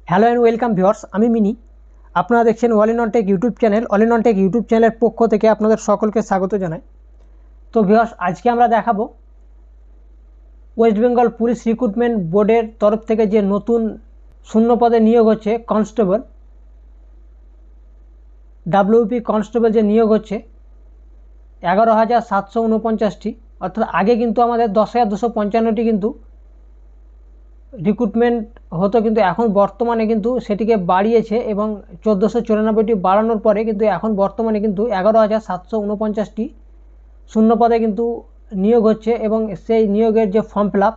Hello and welcome viewers, আমি mini. আপনারা দেখছেন all in on take YouTube channel. All in on take YouTube চ্যানেলের পক্ষ থেকে আপনাদের সকলকে স্বাগত জানাই। তো ভিউয়ার্স, আজকে আমরা দেখাবো ওয়েস্ট বেঙ্গল পুলিশ রিক্রুটমেন্ট বোর্ডের তরফ থেকে যে নতুন শূন্য পদে নিয়োগ হচ্ছে কনস্টেবল, ডাব্লিউপি কনস্টেবল যে নিয়োগ হচ্ছে 11,749টি, অর্থাৎ আগে কিন্তু আমাদের 10,255টি কিন্তু রিক্রুটমেন্ট হতো, কিন্তু এখন বর্তমানে কিন্তু সেটিকে বাড়িয়েছে এবং 1494টি বাড়ানোর পরে কিন্তু এখন বর্তমানে কিন্তু 11,749টি শূন্য পদে কিন্তু নিয়োগ হচ্ছে। এবং সেই নিয়োগের যে form fill up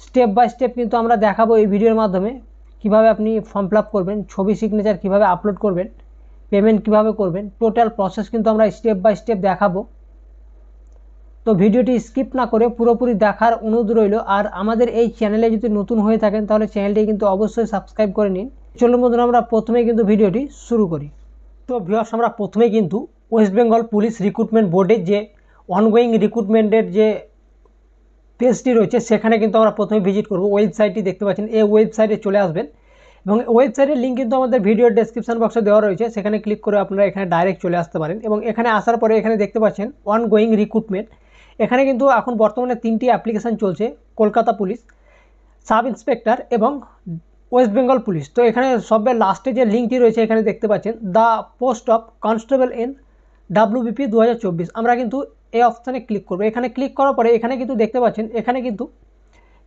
step by step কিন্তু আমরা দেখাবো এই ভিডিওর মাধ্যমে, কিভাবে আপনি ফর্ম ফিল আপ করবেন, ছবি সিগনেচার কিভাবে আপলোড করবেন, পেমেন্ট কিভাবে করবেন, টোটাল প্রসেস কিন্তু আমরা স্টেপ বাই স্টেপ দেখাবো। তো ভিডিওটি স্কিপ না করে পুরোপুরি দেখার অনুরোধ রইল। আর আমাদের এই চ্যানেলে যদি নতুন হয়ে থাকেন তাহলে চ্যানেলটি কিন্তু অবশ্যই সাবস্ক্রাইব করে নিন। চলুন বন্ধুরা, আমরা প্রথমেই কিন্তু ভিডিওটি শুরু করি। তো ভিউয়ার্স, আমরা প্রথমেই কিন্তু ওয়েস্ট বেঙ্গল পুলিশ রিক্রুটমেন্ট বোর্ডের যে অনগোয়িং রিক্রুটমেন্টের যে পেজটি রয়েছে সেখানে কিন্তু আমরা প্রথমে ভিজিট করব। ওয়েবসাইটটি দেখতে পাচ্ছেন, এই ওয়েবসাইটে চলে আসবেন এবং ওয়েবসাইটের লিঙ্ক কিন্তু আমাদের ভিডিওর ডেসক্রিপশন বক্সে দেওয়া রয়েছে, সেখানে ক্লিক করে আপনারা এখানে ডাইরেক্ট চলে আসতে পারেন। এবং এখানে আসার পরে এখানে দেখতে পাচ্ছেন অনগোয়িং রিক্রুটমেন্ট। এখানে কিন্তু এখন বর্তমানে 3টি অ্যাপ্লিকেশান চলছে, কলকাতা পুলিশ, সাব ইন্সপেক্টর এবং ওয়েস্ট বেঙ্গল পুলিশ। তো এখানে সবের লাস্টে যে লিঙ্কটি রয়েছে এখানে দেখতে পাচ্ছেন the post of constable in WBP 2024। আমরা কিন্তু এই অপশানে ক্লিক করবো। এখানে ক্লিক করার পরে এখানে কিন্তু দেখতে পাচ্ছেন এখানে কিন্তু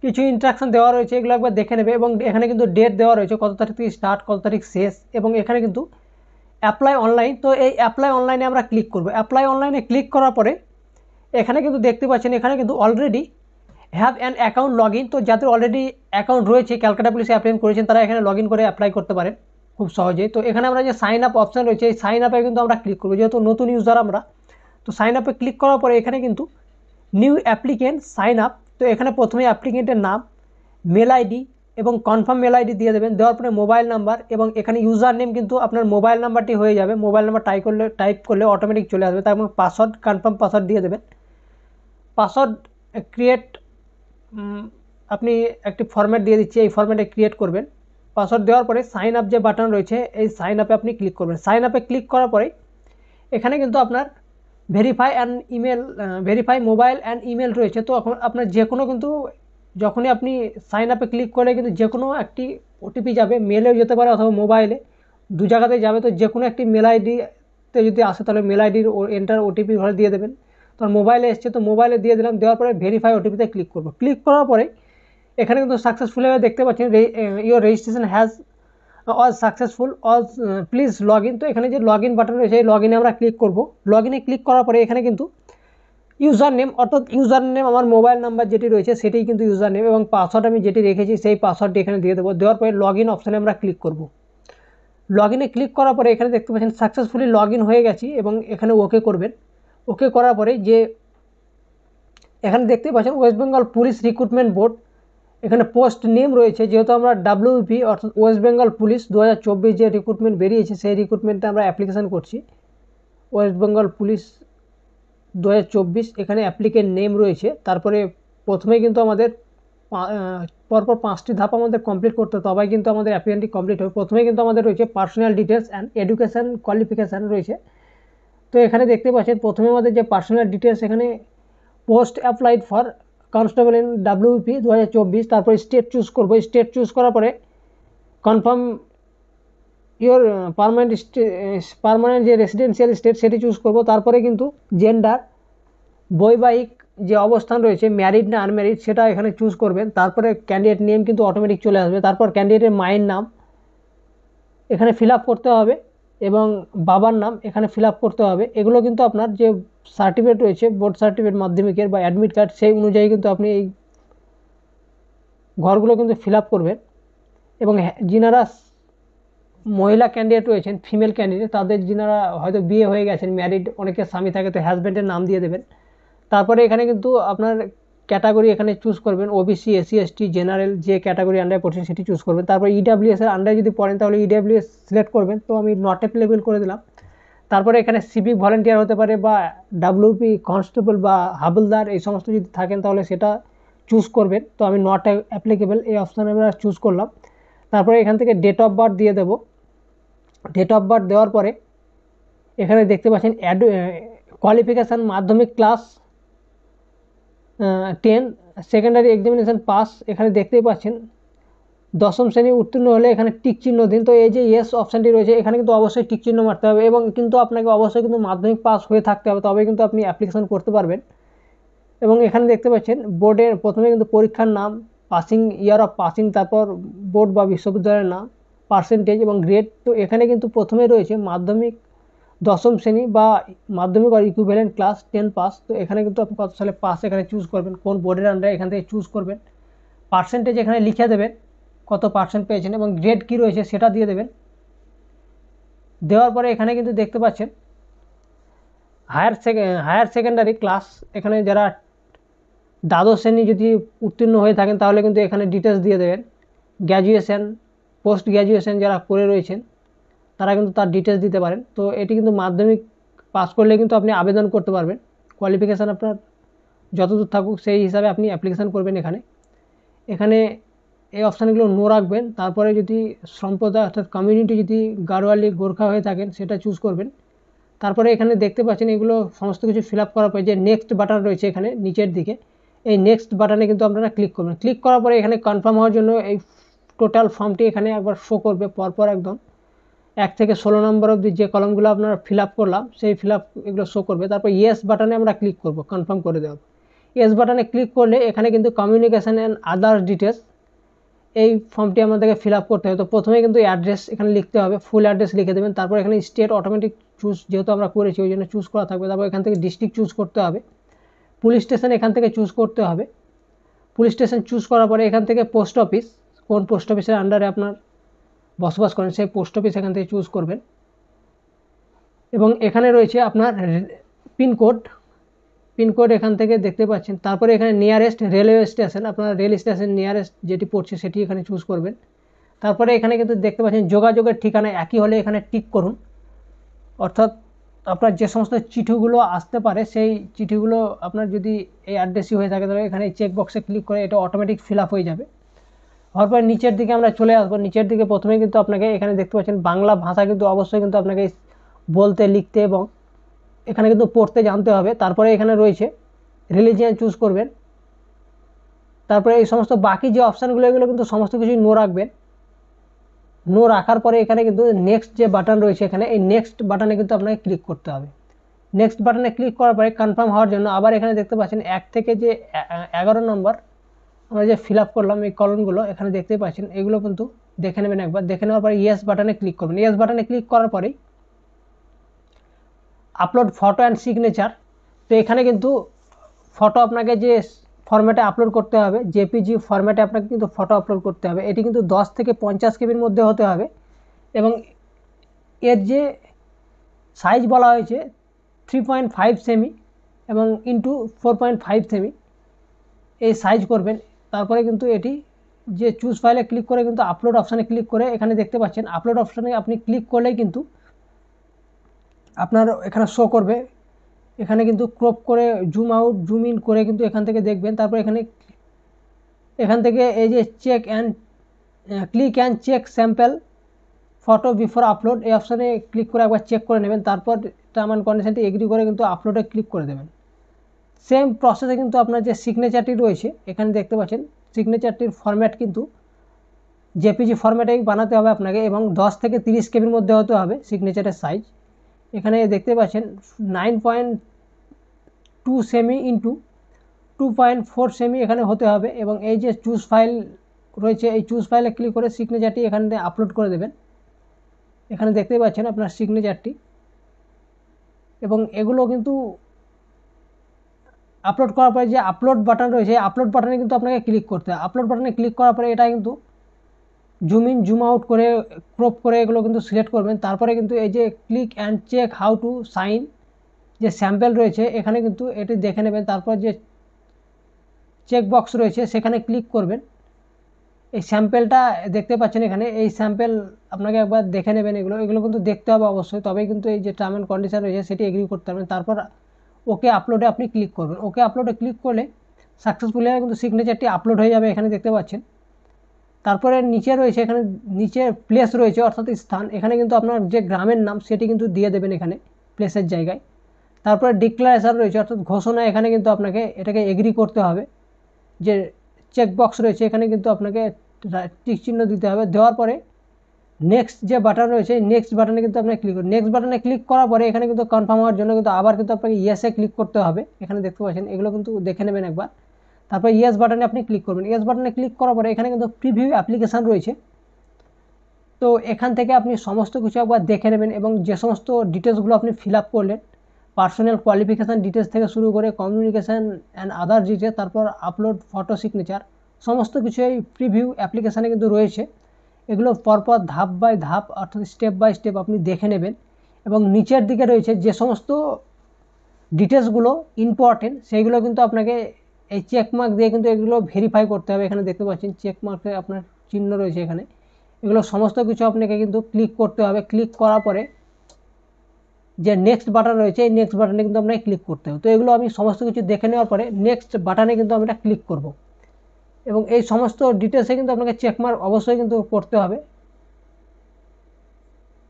কিছু ইনস্ট্রাকশন দেওয়া রয়েছে, এগুলো একবার দেখে নেবে। এবং এখানে কিন্তু ডেট দেওয়া রয়েছে, কত তারিখ থেকে স্টার্ট, কত তারিখ শেষ। এবং এখানে কিন্তু অ্যাপ্লাই অনলাইন, তো এই অ্যাপ্লাই অনলাইনে আমরা ক্লিক করব। অ্যাপ্লাই অনলাইনে ক্লিক করার পরে এখানে কিন্তু দেখতে পাচ্ছেন এখানে কিন্তু already have an account log in. তো যাদের অলরেডি অ্যাকাউন্ট রয়েছে, ক্যালকাটা পুলিশে অ্যাপ্লাই করেছেন, তারা এখানে লগ ইন করে অ্যাপ্লাই করতে পারেন খুব সহজেই। তো এখানে আমরা যে সাইন আপ অপশান রয়েছে, এই সাইন আপে কিন্তু আমরা ক্লিক করবো, যেহেতু নতুন ইউজার আমরা। তো সাইন আপে ক্লিক করার পরে এখানে কিন্তু নিউ অ্যাপ্লিকেন্ট সাইন আপ। তো এখানে প্রথমে অ্যাপ্লিকেন্টের নাম, মেল আইডি এবং কনফার্ম মেল আইডি দিয়ে দেবেন। দেওয়ার পরে মোবাইল নাম্বার এবং এখানে ইউজার নেম কিন্তু আপনার মোবাইল নাম্বারটি হয়ে যাবে। মোবাইল নাম্বার টাইপ করলে অটোমেটিক চলে আসবে। তারপর পাসওয়ার্ড, কনফার্ম পাসওয়ার্ড দিয়ে দেবেন। পাসওয়ার্ড ক্রিয়েট, আপনি একটি ফরম্যাট দিয়ে দিচ্ছি, এই ফরম্যাটে ক্রিয়েট করবেন। পাসওয়ার্ড দেওয়ার পরে সাইন আপ যে বাটন রয়েছে, এই সাইন আপে আপনি ক্লিক করবেন। সাইন আপে ক্লিক করার পরে এখানে কিন্তু আপনার ভেরিফাই মোবাইল অ্যান্ড ইমেল রয়েছে। তো এখন আপনার যে কোনো কিন্তু যখনই আপনি সাইন আপে ক্লিক করলে কিন্তু যে কোনো একটি ওটিপি যাবে, মেলেও যেতে পারে অথবা মোবাইলে, দু জায়গাতেই যাবে। তো যে কোনো একটি মেল আইডিতে যদি আসে তাহলে মেল আইডির এন্টার ওটিপি ঘরে দিয়ে দেবেন। তো মোবাইলে এসছে, তো মোবাইলে দিয়ে দিলাম। দেওয়ার পরে ভেরিফাই ওটিপিতে ক্লিক করবো। ক্লিক করার পরে এখানে কিন্তু সাকসেসফুল হয়ে দেখতে পাচ্ছেন your registration has all successful, all please log in. তো এখানে যে লগ ইন বাটন রয়েছে, এই লগ ইনে আমরা ক্লিক করব। লগ ইনে ক্লিক করার পরে এখানে কিন্তু ইউজার নেম, অর্থাৎ ইউজার নেম আমার মোবাইল নাম্বার যেটি রয়েছে সেটাই কিন্তু ইউজার নেম, এবং পাসওয়ার্ড আমি যেটি রেখেছি সেই পাসওয়ার্ডটি এখানে দিয়ে দেবো। দেওয়ার পরে লগ ইন অপশানে আমরা ক্লিক করব। লগ ইনে ক্লিক করার পরে এখানে দেখতে পাচ্ছেন সাকসেসফুলি লগ ইন হয়ে গেছি এবং এখানে ওকে করবেন। ওকে করার পরে যে এখানে দেখতে পাচ্ছেন West Bengal police recruitment board, এখানে পোস্ট নেম রয়েছে। যেহেতু আমরা ডাব্লিউপি অর্থাৎ ওয়েস্ট বেঙ্গল পুলিশ 2024 যে রিক্রুটমেন্ট বেরিয়েছে সেই রিক্রুটমেন্টে আমরা অ্যাপ্লিকেশান করছি, ওয়েস্ট বেঙ্গল পুলিশ 2024। এখানে অ্যাপ্লিকেন্ট নেম রয়েছে। তারপরে প্রথমে কিন্তু আমাদের পরপর 5টি ধাপ আমাদের কমপ্লিট করতে, তবেই কিন্তু আমাদের অ্যাপ্লিকেশনটি কমপ্লিট হবে। প্রথমে কিন্তু আমাদের রয়েছে personal details and education qualification রয়েছে। তো এখানে দেখতে পাচ্ছেন প্রথমে আমাদের যে পার্সোনাল ডিটেলস, এখানে post applied for constable in WP 2024। তারপরে স্টেট চুজ করবো। স্টেট চুজ করার পরে কনফার্ম ইওর পার্মানেন্ট যে রেসিডেন্সিয়াল স্টেট সেটি চুজ করব। তারপরে কিন্তু জেন্ডার, বৈবাহিক যে অবস্থান রয়েছে, ম্যারিড না আনম্যারিড, সেটা এখানে চুজ করবেন। তারপরে ক্যান্ডিডেট নেম কিন্তু অটোমেটিক চলে আসবে। তারপর ক্যান্ডিডেটের মায়ের নাম এখানে ফিল আপ করতে হবে এবং বাবার নাম এখানে ফিল আপ করতে হবে। এগুলো কিন্তু আপনার যে সার্টিফিকেট রয়েছে, বোর্ড সার্টিফিকেট, মাধ্যমিকের বা অ্যাডমিট কার্ড, সেই অনুযায়ী কিন্তু আপনি এই ঘরগুলো কিন্তু ফিল আপ করবেন। এবং যিনারা মহিলা ক্যান্ডিডেট রয়েছেন, ফিমেল ক্যান্ডিডেট, তাদের যিনারা হয়তো বিয়ে হয়ে গেছেন, ম্যারিড, অনেকের স্বামী থাকে, তো হাজব্যান্ডের নাম দিয়ে দেবেন। তারপরে এখানে কিন্তু আপনার ক্যাটাগরি এখানে চুজ করবেন, ওবিসি, এসসি, এসটি, জেনারেল, যে ক্যাটাগরি আন্ডারে পড়ছেন সেটি চুজ করবেন। তারপর ইডাব্লিউএস এর আন্ডারে যদি পড়েন তাহলে ইডাব্লিউএস সিলেক্ট করবেন। তো আমি নট অ্যাপ্লিকেবল করে দিলাম। তারপরে এখানে সিভিক ভলেন্টিয়ার হতে পারে বা ডাব্লিউপি কনস্টেবল বা হাবলদার, এই সমস্ত যদি থাকেন তাহলে সেটা চুজ করবেন। তো আমি নট অ্যাপ্লিকেবল এই অপশানে আমরা চুজ করলাম। তারপরে এখান থেকে ডেট অফ বার্থ দিয়ে দেব। ডেট অফ বার্থ দেওয়ার পরে এখানে দেখতে পাচ্ছেন কোয়ালিফিকেশান মাধ্যমিক ক্লাস 10, সেকেন্ডারি এক্সামিনেশান পাস, এখানে দেখতেই পাচ্ছেন। দশম শ্রেণী উত্তীর্ণ হলে এখানে টিক চিহ্ন দিন। তো এই যে ইয়েস অপশানটি রয়েছে এখানে কিন্তু অবশ্যই টিক চিহ্ন মারতে হবে, এবং কিন্তু আপনাকে অবশ্যই কিন্তু মাধ্যমিক পাস হয়ে থাকতে হবে, তবে কিন্তু আপনি অ্যাপ্লিকেশন করতে পারবেন। এবং এখানে দেখতে পাচ্ছেন বোর্ডের প্রথমে কিন্তু পরীক্ষার নাম, পাসিং ইয়ার অফ পাসিং, তারপর বোর্ড বা বিশ্ববিদ্যালয়ের নাম, পার্সেন্টেজ এবং গ্রেড। তো এখানে কিন্তু প্রথমে রয়েছে মাধ্যমিক দশম শ্রেণী বা মাধ্যমিক আর ইকুইভ্যালেন্ট ক্লাস 10 পাস। তো এখানে কিন্তু আপনি কত সালে পাস এখানে চুজ করবেন, কোন বোর্ডের আন্ডারে এখান থেকে চুজ করবেন। পার্সেন্টেজ এখানে লিখে দেবেন কত পার্সেন্ট পেয়েছেন, এবং গ্রেড কী রয়েছে সেটা দিয়ে দেবেন। দেওয়ার পরে এখানে কিন্তু দেখতে পাচ্ছেন হায়ার সেকেন্ডারি ক্লাস, এখানে যারা দ্বাদশ শ্রেণী যদি উত্তীর্ণ হয়ে থাকেন তাহলে কিন্তু এখানে ডিটেলস দিয়ে দেবেন। গ্র্যাজুয়েশন, পোস্ট গ্র্যাজুয়েশন যারা করে রয়েছেন তারা কিন্তু তার ডিটেলস দিতে পারেন। তো এটি কিন্তু মাধ্যমিক পাস করলে কিন্তু আপনি আবেদন করতে পারবেন। কোয়ালিফিকেশান আপনার যতদূর থাকুক সেই হিসাবে আপনি অ্যাপ্লিকেশান করবেন। এখানে এই অপশানগুলো নো রাখবেন। তারপরে যদি সম্প্রদায় অর্থাৎ কমিউনিটি যদি গাড়োয়ালি গোর্খা হয়ে থাকেন সেটা চুজ করবেন। তারপরে এখানে দেখতে পাচ্ছেন এগুলো সমস্ত কিছু ফিল আপ করার পরে যে নেক্সট বাটন রয়েছে এখানে নিচের দিকে, এই নেক্সট বাটনে কিন্তু আপনারা ক্লিক করবেন। ক্লিক করার পরে এখানে কনফার্ম হওয়ার জন্য এই টোটাল ফর্মটি এখানে একবার শো করবে পরপর একদম 1 থেকে 16 নম্বর অবধি যে কলমগুলো আপনারা ফিল আপ করলাম সেই ফিল আপ এগুলো শো করবে। তারপর ইয়েস বাটনে আমরা ক্লিক করব কনফার্ম করে দেওয়া। ইয়েস বাটনে ক্লিক করলে এখানে কিন্তু কমিউনিকেশান অ্যান্ড আদার্স ডিটেলস এই ফর্মটি আমাদেরকে ফিল আপ করতে হবে। তো প্রথমে কিন্তু অ্যাড্রেস এখানে লিখতে হবে, ফুল অ্যাড্রেস লিখে দেবেন। তারপর এখানে স্টেট অটোমেটিক চুজ যেহেতু আমরা করেছি ওই জন্য চুজ করা থাকবে। তারপর এখান থেকে ডিস্ট্রিক্ট চুজ করতে হবে, পুলিশ স্টেশন এখান থেকে চুজ করতে হবে। পুলিশ স্টেশন চুজ করার পরে এখান থেকে পোস্ট অফিস, কোন পোস্ট অফিসের আন্ডারে আপনার বসবাস করেন সেই পোস্ট অফিস এখান থেকে চুজ করবেন। এবং এখানে রয়েছে আপনার পিনকোড এখান থেকে দেখতে পাচ্ছেন। তারপরে এখানে নিয়ারেস্ট রেলওয়ে স্টেশন, আপনার রেল স্টেশন নিয়ারেস্ট যেটি পড়ছে সেটি এখানে চুজ করবেন। তারপরে এখানে কিন্তু দেখতে পাচ্ছেন যোগাযোগের ঠিকানা একই হলে এখানে টিক করুন, অর্থাৎ আপনার যে সমস্ত চিঠিগুলো আসতে পারে সেই চিঠিগুলো আপনার যদি এই অ্যাড্রেসই হয়ে থাকে তাহলে এখানে চেক বক্সে ক্লিক করে এটা অটোমেটিক ফিল আপ হয়ে যাবে। হওয়ার পর নিচের দিকে আমরা চলে আসবো। নিচের দিকে প্রথমে কিন্তু আপনাকে এখানে দেখতে পাচ্ছেন বাংলা ভাষা কিন্তু অবশ্যই কিন্তু আপনাকে বলতে, লিখতে এবং এখানে কিন্তু পড়তে জানতে হবে। তারপরে এখানে রয়েছে রিলিজিয়ান চুজ করবেন। তারপরে এই সমস্ত বাকি যে অপশানগুলো এগুলো কিন্তু সমস্ত কিছুই নো রাখবেন। নো রাখার পরে এখানে কিন্তু নেক্সট যে বাটন রয়েছে এখানে এই নেক্সট বাটনে কিন্তু আপনাকে ক্লিক করতে হবে। নেক্সট বাটনে ক্লিক করার পরে কনফার্ম হওয়ার জন্য আবার এখানে দেখতে পাচ্ছেন 1 থেকে যে 11 নম্বর আমরা যে ফিল আপ করলাম এই কলমগুলো এখানে দেখতে পাচ্ছেন, এগুলো কিন্তু দেখে নেবেন একবার। দেখে নেওয়ার পরে ইয়েস বাটনে ক্লিক করবেন। ইয়েস বাটনে ক্লিক করার পরেই আপলোড ফটো অ্যান্ড সিগনেচার। তো এখানে কিন্তু ফটো আপনাকে যে ফরম্যাটে আপলোড করতে হবে, জেপিজি ফরম্যাটে আপনাকে কিন্তু ফটো আপলোড করতে হবে। এটি কিন্তু 10 থেকে 50 কেবির মধ্যে হতে হবে, এবং এর যে সাইজ বলা হয়েছে 3.5 সেমি এবং ইন্টু 4.5 সেমি এই সাইজ করবেন। তারপরে কিন্তু এটি যে চুজ ফাইলে ক্লিক করে কিন্তু আপলোড অপশানে ক্লিক করে এখানে দেখতে পাচ্ছেন আপলোড অপশানে আপনি ক্লিক করলেই কিন্তু আপনার এখানে শো করবে। এখানে কিন্তু ক্রপ করে জুম আউট জুম ইন করে কিন্তু এখান থেকে দেখবেন। তারপর এখান থেকে এই যে click and check sample photo before upload এই অপশানে ক্লিক করে একবার চেক করে নেবেন। তারপর টার্ম অ্যান্ড কন্ডিশনটি এগ্রি করে কিন্তু আপলোডে ক্লিক করে দেবেন। সেম প্রসেসে কিন্তু আপনার যে সিগনেচারটি রয়েছে এখানে দেখতে পাচ্ছেন সিগনেচারটির ফরম্যাট কিন্তু জেপিজি ফরম্যাটেই বানাতে হবে আপনাকে, এবং 10 থেকে 30 কেবির মধ্যে হতে হবে সিগনেচারের সাইজ। এখানে দেখতে পাচ্ছেন 9.2 সেমি ইন্টু 2.4 সেমি এখানে হতে হবে, এবং এই যে চুজ ফাইল রয়েছে এই চুজ ফাইলে ক্লিক করে সিগনেচারটি এখানে আপলোড করে দেবেন। এখানে দেখতে পাচ্ছেন আপনার সিগনেচারটি, এবং এগুলো কিন্তু আপলোড করার পরে যে আপলোড বাটন রয়েছে আপলোড বাটনে কিন্তু আপনাকে ক্লিক করতে হবে। আপলোড বাটনে ক্লিক করার পরে এটা কিন্তু জুম ইন জুম আউট করে ক্রপ করে এগুলো কিন্তু সিলেক্ট করবেন। তারপরে কিন্তু এই যে click and check how to sign যে স্যাম্পল রয়েছে এখানে কিন্তু এটি দেখে নেবেন। তারপর যে চেক বক্স রয়েছে সেখানে ক্লিক করবেন। এই স্যাম্পেলটা দেখতে পাচ্ছেন এখানে এই স্যাম্পেল আপনাকে একবার দেখে নেবেন। এগুলো কিন্তু দেখতে হবে অবশ্যই, তবেই কিন্তু এই যে টার্ম অ্যান্ড কন্ডিশন রয়েছে সেটি এগ্রি করতে পারবেন। তারপর ওকে আপলোডে আপনি ক্লিক করবেন। ওকে আপলোডে ক্লিক করলে সাকসেসফুলি কিন্তু সিগনেচারটি আপলোড হয়ে যাবে এখানে দেখতে পাচ্ছেন। তারপরে নিচে রয়েছে, এখানে নিচে প্লেস রয়েছে অর্থাৎ স্থান, এখানে কিন্তু আপনার যে গ্রামের নাম সেটি কিন্তু দিয়ে দেবেন এখানে প্লেসের জায়গায়। তারপরে ডিক্লারেশন রয়েছে অর্থাৎ ঘোষণা, এখানে কিন্তু আপনাকে এটাকে এগ্রি করতে হবে। যে চেকবক্স রয়েছে এখানে কিন্তু আপনাকে টিক চিহ্ন দিতে হবে। দেওয়ার পরে নেক্সট যে বাটন রয়েছে নেক্সট বাটনে কিন্তু আপনাকে ক্লিক করুন। নেক্সট বাটনে ক্লিক করার পরে এখানে কিন্তু কনফার্ম হওয়ার জন্য কিন্তু আবার কিন্তু আপনাকে ইয়েসে ক্লিক করতে হবে। এখানে দেখতে পাচ্ছেন, এগুলো কিন্তু দেখে নেবেন একবার। তারপর ইয়েস বাটনে আপনি ক্লিক করবেন। ইয়েস বাটনে ক্লিক করার পরে এখানে কিন্তু প্রিভিউ অ্যাপ্লিকেশান রয়েছে। তো এখান থেকে আপনি সমস্ত কিছু একবার দেখে নেবেন এবং যে সমস্ত ডিটেলসগুলো আপনি ফিল আপ করলেন, পার্সোনাল কোয়ালিফিকেশান ডিটেলস থেকে শুরু করে কমিউনিকেশান অ্যান্ড আদার ডিটেলস, তারপর আপলোড ফটো সিগনেচার, সমস্ত কিছু এই প্রিভিউ অ্যাপ্লিকেশানে কিন্তু রয়েছে। এগুলো পরপর ধাপ বাই ধাপ অর্থাৎ স্টেপ বাই স্টেপ আপনি দেখে নেবেন। এবং নিচের দিকে রয়েছে যে সমস্ত ডিটেলসগুলো ইম্পর্টেন্ট সেইগুলো কিন্তু আপনাকে এই চেকমার্ক দিয়ে কিন্তু এগুলো ভেরিফাই করতে হবে। এখানে দেখতে পাচ্ছেন চেকমার্কে আপনার চিহ্ন রয়েছে এখানে, এগুলো সমস্ত কিছু আপনাকে কিন্তু ক্লিক করতে হবে। ক্লিক করার পরে যে নেক্সট বাটন রয়েছে এই নেক্সট বাটনে কিন্তু আপনাকে ক্লিক করতে হবে। তো এগুলো আমি সমস্ত কিছু দেখে নেওয়ার পরে নেক্সট বাটনে কিন্তু আমরা ক্লিক করব এবং এই সমস্ত ডিটেলসে কিন্তু আপনাকে চেকমার্ক অবশ্যই কিন্তু করতে হবে।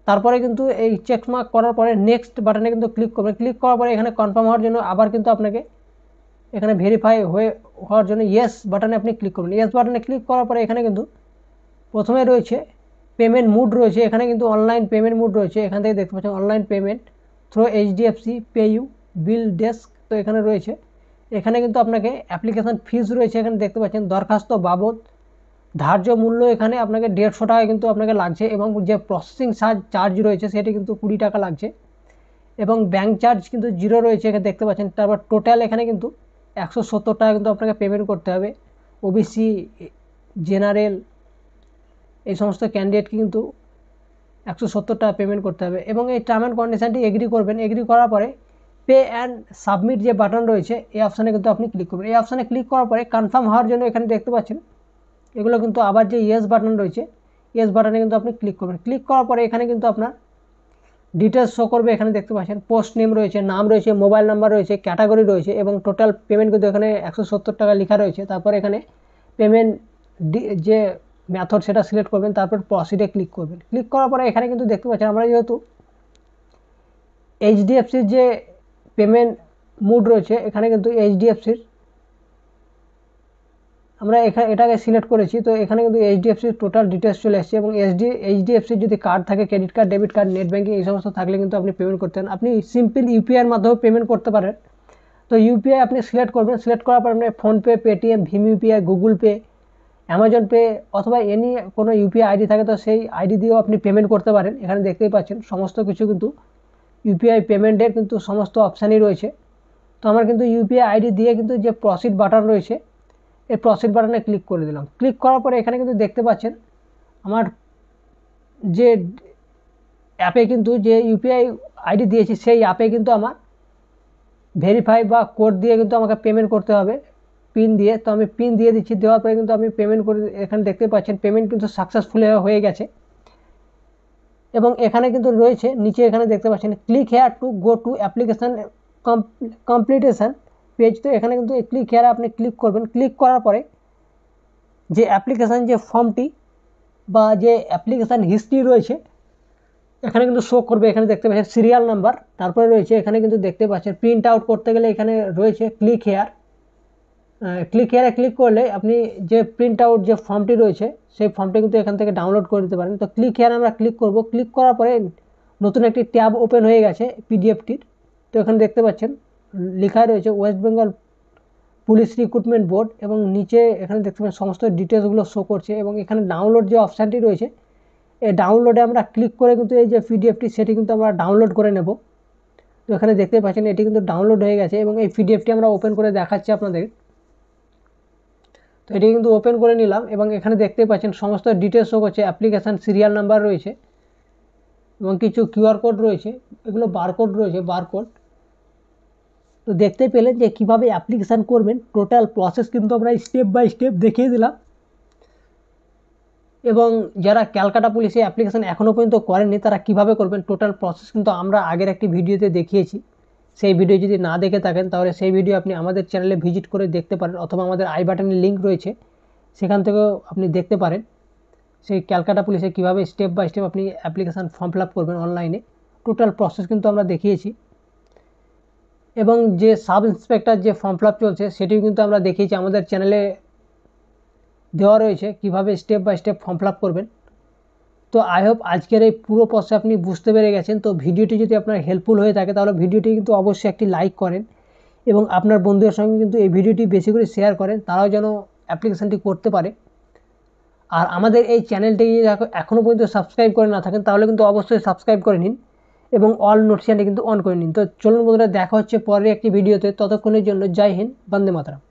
তারপরে কিন্তু এই চেকমার্ক করার পরে নেক্সট বাটনে কিন্তু ক্লিক করবেন। ক্লিক করার পরে এখানে কনফার্ম হওয়ার জন্য আবার কিন্তু আপনাকে এখানে ভেরিফাই হওয়ার জন্য ইয়েস বাটনে আপনি ক্লিক করবেন। ইয়েস বাটনে ক্লিক করার পরে এখানে কিন্তু প্রথমে রয়েছে পেমেন্ট মুড রয়েছে, এখানে কিন্তু অনলাইন পেমেন্ট মুড রয়েছে। এখান থেকে দেখতে পাচ্ছেন online payment through HDFC PayU BillDesk, তো এখানে রয়েছে। এখানে কিন্তু আপনাকে অ্যাপ্লিকেশান ফিস রয়েছে, এখানে দেখতে পাচ্ছেন দরখাস্ত বাবদ ধার্য মূল্য এখানে আপনাকে 150 টাকা কিন্তু আপনাকে লাগছে এবং যে প্রসেসিং চার্জ রয়েছে সেটি কিন্তু 20 টাকা লাগছে এবং ব্যাঙ্ক চার্জ কিন্তু 0 রয়েছে এখানে দেখতে পাচ্ছেন। তারপর টোটাল এখানে কিন্তু 170 টাকা কিন্তু আপনাকে পেমেন্ট করতে হবে। ওবিসি, জেনারেল এই সমস্ত ক্যান্ডিডেটকে কিন্তু 170 টাকা পেমেন্ট করতে হবে এবং এই টার্ম অ্যান্ড কন্ডিশনটি এগ্রি করবেন। এগ্রি করার পরে পে অ্যান্ড সাবমিট যে বাটন রয়েছে এই অপশানে কিন্তু আপনি ক্লিক করবেন। এই অপশানে ক্লিক করার পরে কনফার্ম হওয়ার জন্য এখানে দেখতে পাচ্ছেন এগুলো কিন্তু আবার যে ইয়েস বাটন রয়েছে ইয়েস বাটনে কিন্তু আপনি ক্লিক করবেন। ক্লিক করার পরে এখানে কিন্তু আপনার ডিটেলস শো করবে। এখানে দেখতে পাচ্ছেন পোস্ট নেম রয়েছে, নাম রয়েছে, মোবাইল নাম্বার রয়েছে, ক্যাটাগরি রয়েছে এবং টোটাল পেমেন্ট কিন্তু এখানে 170 টাকা লেখা রয়েছে। তারপর এখানে পেমেন্ট যে মেথড সেটা সিলেক্ট করবেন, তারপর প্রসিডে ক্লিক করবেন। ক্লিক করার পরে এখানে কিন্তু দেখতে পাচ্ছেন আমরা যেহেতু এইচডিএফসির যে পেমেন্ট মুড রয়েছে এখানে কিন্তু এইচডিএফসির আমরা এটাকে সিলেক্ট করেছি, তো এখানে কিন্তু এইচডিএফসির টোটাল ডিটেলস চলে আসছে এবং এইচডিএফসির যদি কার্ড থাকে, credit card, debit card, net banking এই সমস্ত থাকলে কিন্তু আপনি পেমেন্ট করতে পারেন। আপনি সিম্পল ইউপিআইয়ের মাধ্যমে পেমেন্ট করতে পারেন। তো ইউপিআই আপনি সিলেক্ট করবেন। সিলেক্ট করার পর আপনি ফোনপে, পেটিএম, ভীম UPI, Google Pay, Amazon Pay অথবা এনি কোনো ইউপিআই আইডি থাকে তো সেই আইডি দিয়েও আপনি পেমেন্ট করতে পারেন। এখানে দেখতেই পাচ্ছেন সমস্ত কিছু কিন্তু ইউপিআই পেমেন্টের কিন্তু সমস্ত অপশানই রয়েছে। তো আমার কিন্তু ইউপিআই আইডি দিয়ে কিন্তু যে প্রসিড বাটন রয়েছে এই প্রসিড বাটনে ক্লিক করে দিলাম। ক্লিক করার পরে এখানে কিন্তু দেখতে পাচ্ছেন আমার যে অ্যাপে কিন্তু যে ইউপিআই আইডি দিয়েছি সেই অ্যাপে কিন্তু আমার ভেরিফাই বা কোড দিয়ে কিন্তু আমাকে পেমেন্ট করতে হবে পিন দিয়ে। তো আমি পিন দিয়ে দিচ্ছি। দেওয়ার পরে কিন্তু আমি পেমেন্ট করে, এখানে দেখতে পাচ্ছেন পেমেন্ট কিন্তু সাকসেসফুল হয়ে গেছে এবং এখানে কিন্তু রয়েছে নিচে এখানে দেখতে পাচ্ছেন click here to go to application completion page. তো এখানে কিন্তু ক্লিক হেয়ারে আপনি ক্লিক করবেন। ক্লিক করার পরে যে অ্যাপ্লিকেশান যে ফর্মটি বা যে অ্যাপ্লিকেশান হিস্ট্রি রয়েছে এখানে কিন্তু শো করবে। এখানে দেখতে পাচ্ছেন সিরিয়াল নাম্বার, তারপরে রয়েছে এখানে কিন্তু দেখতে পাচ্ছেন প্রিন্ট আউট করতে গেলে এখানে রয়েছে ক্লিক হেয়ার। ক্লিক হেয়ারে ক্লিক করলে আপনি যে প্রিন্ট আউট যে ফর্মটি রয়েছে সেই ফর্মটি কিন্তু এখান থেকে ডাউনলোড করে দিতে পারেন। তো ক্লিক হেয়ারে আমরা ক্লিক করব। ক্লিক করার পরে নতুন একটি ট্যাব ওপেন হয়ে গেছে পিডিএফটির। তো এখানে দেখতে পাচ্ছেন লেখা রয়েছে West Bengal police recruitment board এবং নিচে এখানে দেখতে পাচ্ছেন সমস্ত ডিটেলসগুলো শো করছে এবং এখানে ডাউনলোড যে অপশানটি রয়েছে এই ডাউনলোডে আমরা ক্লিক করে কিন্তু এই যে পিডিএফটি সেটি কিন্তু আমরা ডাউনলোড করে নেব। তো এখানে দেখতে পাচ্ছেন এটি কিন্তু ডাউনলোড হয়ে গেছে এবং এই পিডিএফটি আমরা ওপেন করে দেখাচ্ছি আপনাদের। তো এটি কিন্তু ওপেন করে নিলাম এবং এখানে দেখতে পাচ্ছেন সমস্ত ডিটেলস শো করছে, অ্যাপ্লিকেশান সিরিয়াল নাম্বার রয়েছে এবং কিছু কিউআর কোড রয়েছে, এগুলো বারকোড রয়েছে, বারকোড। তো দেখতে পেলেন যে কীভাবে অ্যাপ্লিকেশান করবেন টোটাল প্রসেস কিন্তু আমরা স্টেপ বাই স্টেপ দেখিয়ে দিলাম। এবং যারা ক্যালকাটা পুলিশে অ্যাপ্লিকেশান এখনও পর্যন্ত করেননি তারা কিভাবে করবেন টোটাল প্রসেস কিন্তু আমরা আগের একটি ভিডিওতে দেখিয়েছি। সেই ভিডিও যদি না দেখে থাকেন তাহলে সেই ভিডিও আপনি আমাদের চ্যানেলে ভিজিট করে দেখতে পারেন অথবা আমাদের আই বাটনের লিঙ্ক রয়েছে সেখান থেকেও আপনি দেখতে পারেন। সেই ক্যালকাটা পুলিশে কীভাবে স্টেপ বাই স্টেপ আপনি অ্যাপ্লিকেশান ফর্ম ফিল আপ করবেন অনলাইনে, টোটাল প্রসেস কিন্তু আমরা দেখিয়েছি। এবং যে সাব ইন্সপেক্টর যে ফর্ম ফিল আপ চলছে সেটিও কিন্তু আমরা দেখিয়েছি, আমাদের চ্যানেলে দেওয়া রয়েছে কীভাবে step by step form fill up করবেন। তো আই হোপ আজকের এই পুরো প্রসেস আপনি বুঝতে পেরে গেছেন। তো ভিডিওটি যদি আপনার হেল্পফুল হয়ে থাকে তাহলে ভিডিওটি কিন্তু অবশ্যই একটি লাইক করেন এবং আপনার বন্ধুদের সঙ্গে কিন্তু এই ভিডিওটি বেশি করে শেয়ার করেন, তারাও যেন অ্যাপ্লিকেশানটি করতে পারে। আর আমাদের এই চ্যানেলটি এখনও পর্যন্ত সাবস্ক্রাইব করে না থাকেন তাহলে কিন্তু অবশ্যই সাবস্ক্রাইব করে নিন এবং অল নোটিফিকেশনটি কিন্তু অন করে নিন। তো চলুন বন্ধুরা, দেখা হচ্ছে পরের একটি ভিডিওতে, ততক্ষণের জন্য জয় হিন্দ, বন্দে মাতরম।